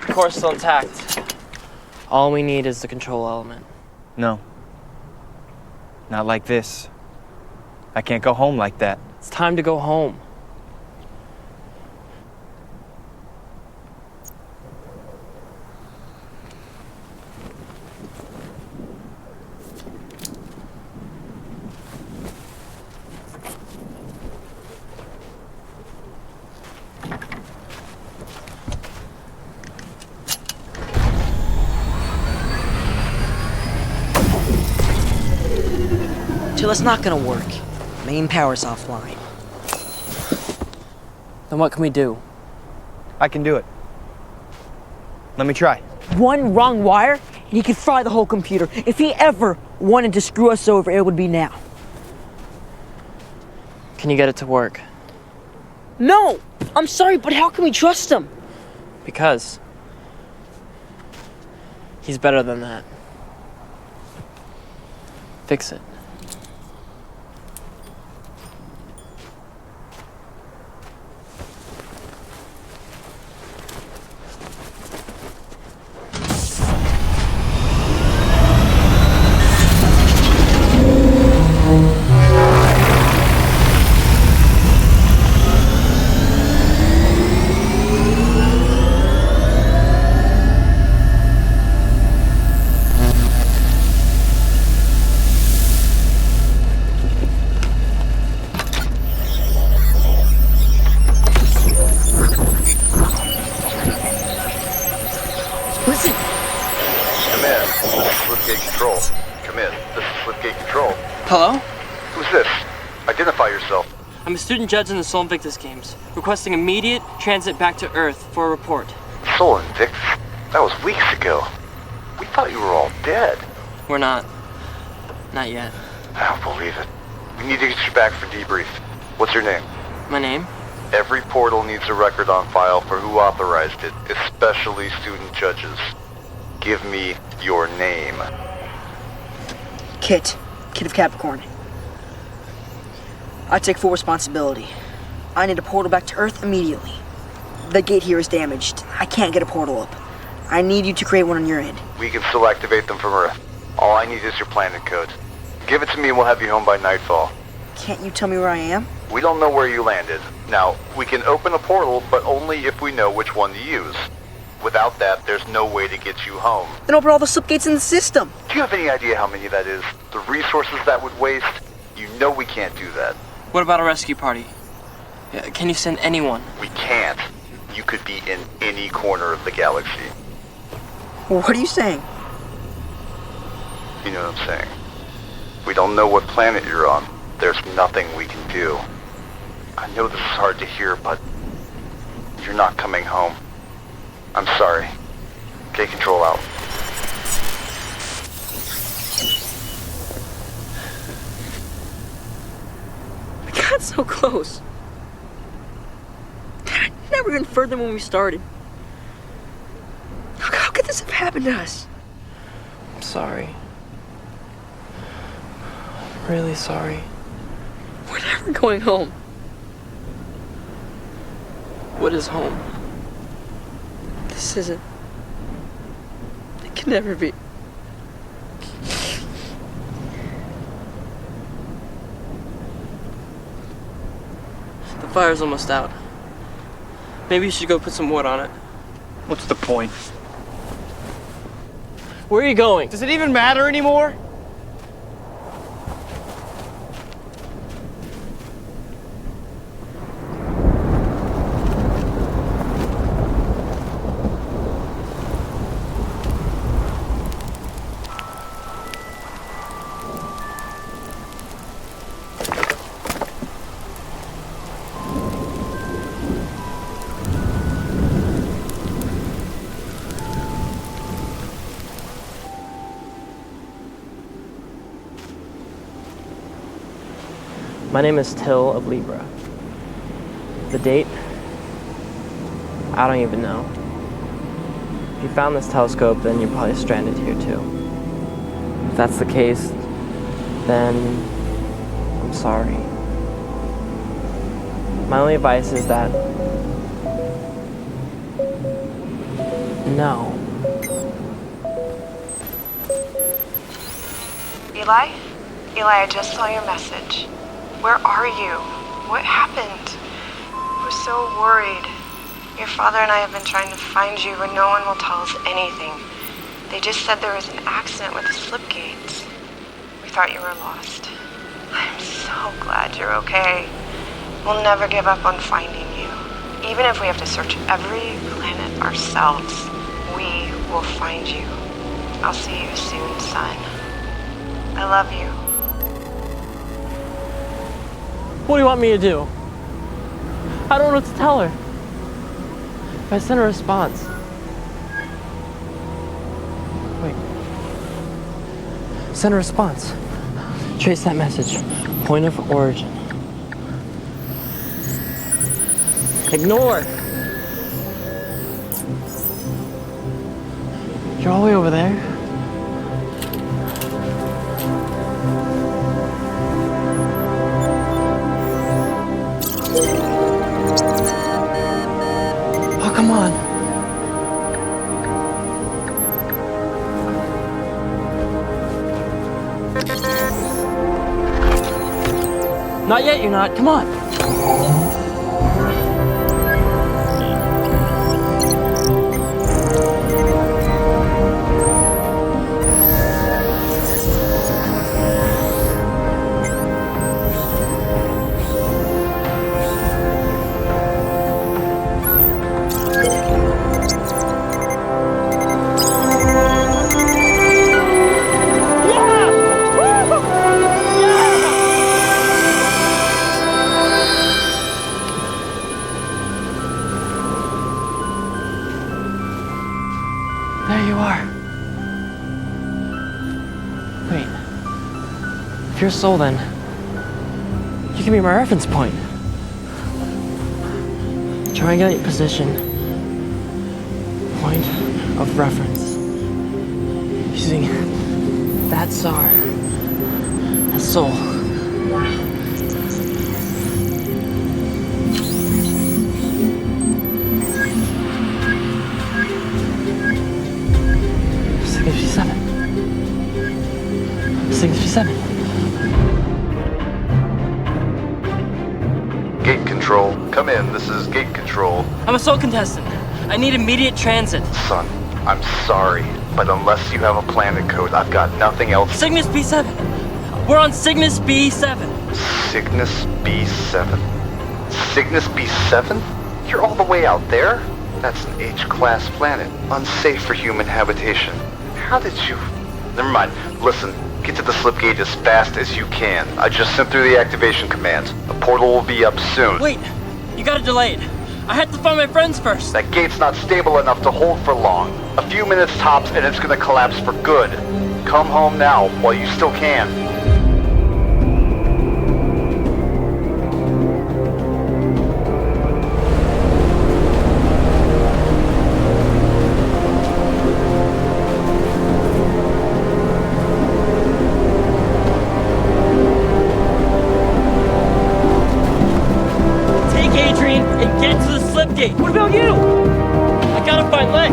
Core's still intact. All we need is the control element. No. Not like this. I can't go home like that. It's time to go home. Actually, that's not gonna work. Main power's offline. Then what can we do? I can do it. Let me try. One wrong wire, and he could fry the whole computer. If he ever wanted to screw us over, it would be now. Can you get it to work? No! I'm sorry, but how can we trust him? Because he's better than that. Fix it. Listen! Come in. This is Slipgate Control. Come in. This is Slipgate Control. Hello? Who's this? Identify yourself. I'm a student judge in the Soul Invictus games, requesting immediate transit back to Earth for a report. Soul Invictus? That was weeks ago. We thought you were all dead. We're not. Not yet. I don't believe it. We need to get you back for debrief. What's your name? My name? Every portal needs a record on file for who authorized it, especially student judges. Give me your name. Kit of Capricorn. I take full responsibility. I need a portal back to Earth immediately. The gate here is damaged. I can't get a portal up. I need you to create one on your end. We can still activate them from Earth. All I need is your planet code. Give it to me and we'll have you home by nightfall. Can't you tell me where I am? We don't know where you landed. Now, we can open a portal, but only if we know which one to use. Without that, there's no way to get you home. Then open all the slip gates in the system. Do you have any idea how many that is? The resources that would waste? You know we can't do that. What about a rescue party? Can you send anyone? We can't. You could be in any corner of the galaxy. What are you saying? You know what I'm saying? We don't know what planet you're on. There's nothing we can do. I know this is hard to hear, but you're not coming home. I'm sorry. Gate control out. We got so close. Never even further than when we started. How could this have happened to us? I'm sorry. I'm really sorry. We're never going home. What is home? This isn't. It can never be. The fire's almost out. Maybe you should go put some wood on it. What's the point? Where are you going? Does it even matter anymore? My name is Till of Libra. The date? I don't even know. If you found this telescope, then you're probably stranded here too. If that's the case, then I'm sorry. My only advice is that no. Eli? Eli, I just saw your message. Where are you? What happened? We're so worried. Your father and I have been trying to find you, but no one will tell us anything. They just said there was an accident with the slip gates. We thought you were lost. I'm so glad you're okay. We'll never give up on finding you. Even if we have to search every planet ourselves, we will find you. I'll see you soon, son. I love you. What do you want me to do? I don't know what to tell her. If I send a response. Wait. Send a response. Trace that message. Point of origin. Ignore. You're all the way over there. Oh, come on. Not yet, you're not. Come on. There you are. Wait. If you're Soul, then you can be my reference point. Triangulate position. Point of reference. Using that SAR as Soul. Gate control. Come in. This is gate control. I'm a Soul contestant. I need immediate transit. Son, I'm sorry, but unless you have a planet code, I've got nothing else. Cygnus B7. We're on Cygnus B7. Cygnus B7? Cygnus B7? You're all the way out there? That's an H-class planet, unsafe for human habitation. How did you... Never mind. Listen, get to the slip gate as fast as you can. I just sent through the activation commands. The portal will be up soon. Wait, you gotta delay it. I had to find my friends first. That gate's not stable enough to hold for long. A few minutes tops and it's gonna collapse for good. Come home now while you still can. What about you? I gotta find Lex.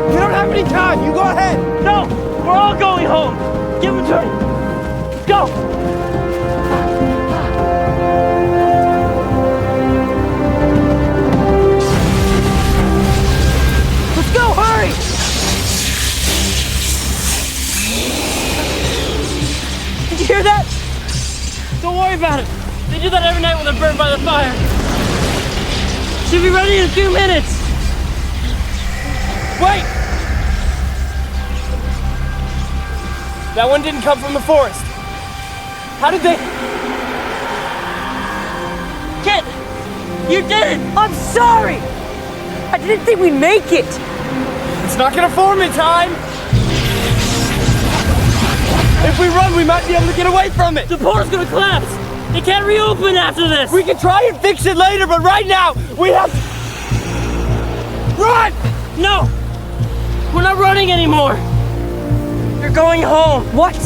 We don't have any time. You go ahead. No, we're all going home. Give him to me. Let's go. Did you hear that? Don't worry about it. They do that every night when they're burned by the fire. Should be ready in a few minutes. Wait! That one didn't come from the forest. How did they... Kid! You did it! I'm sorry! I didn't think we'd make it. It's not gonna form in time. If we run, we might be able to get away from it. The portal's gonna collapse. It can't reopen after this. We can try and fix it later, but right now, we have to... Run! No! We're not running anymore. You're going home. What?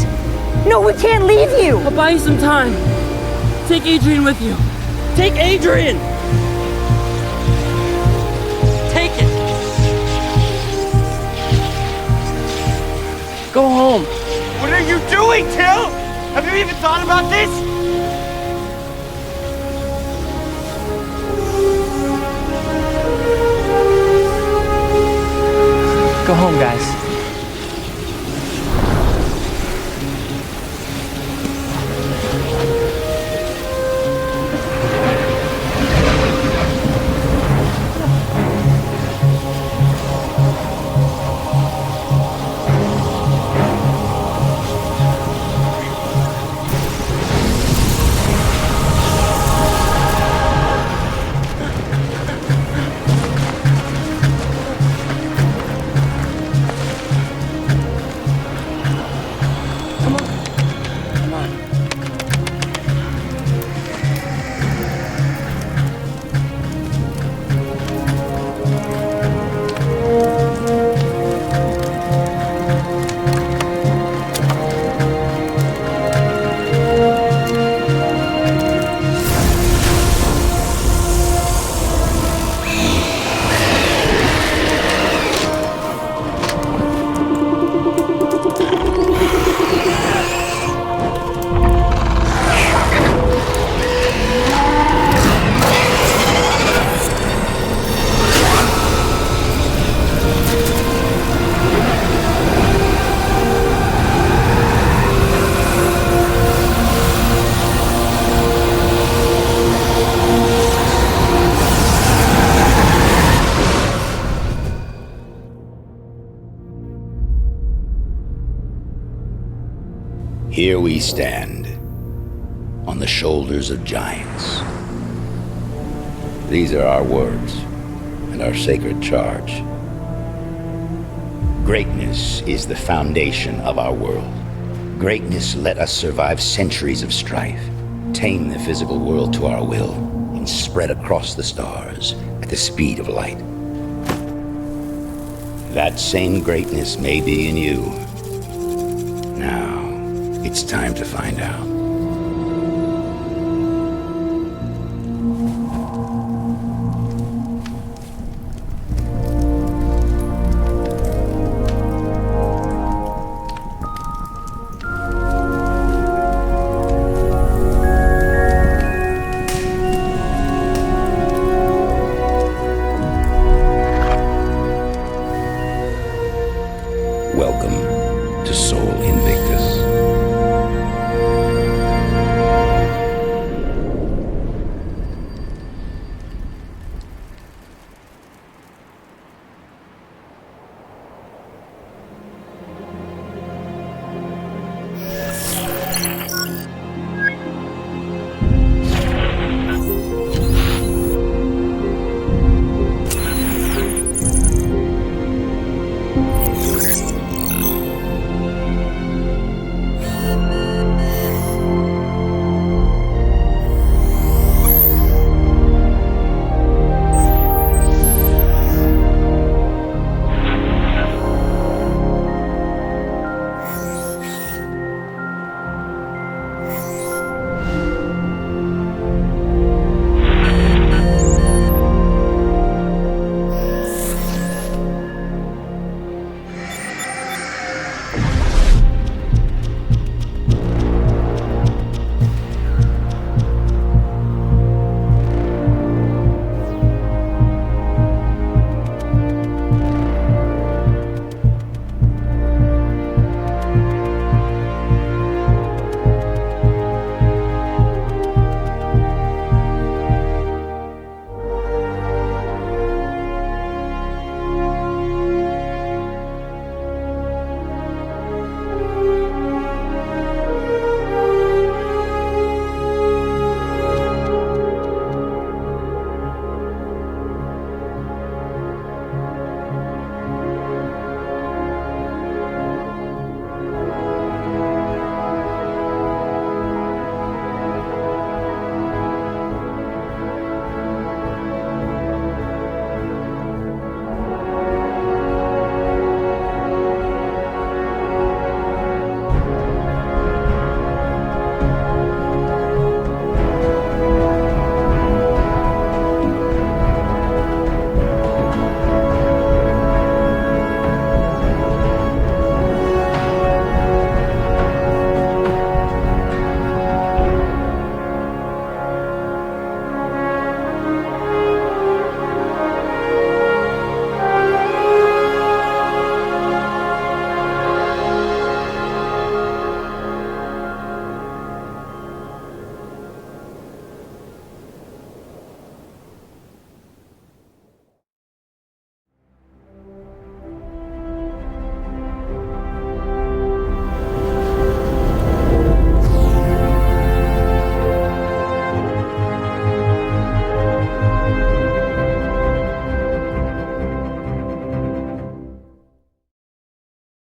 No, we can't leave you. I'll buy you some time. Take Adrian with you. Take Adrian! Take it. Go home. What are you doing, Till? Have you even thought about this? Go home, guys. Here we stand, on the shoulders of giants. These are our words and our sacred charge. Greatness is the foundation of our world. Greatness let us survive centuries of strife, tame the physical world to our will, and spread across the stars at the speed of light. That same greatness may be in you. Now, it's time to find out.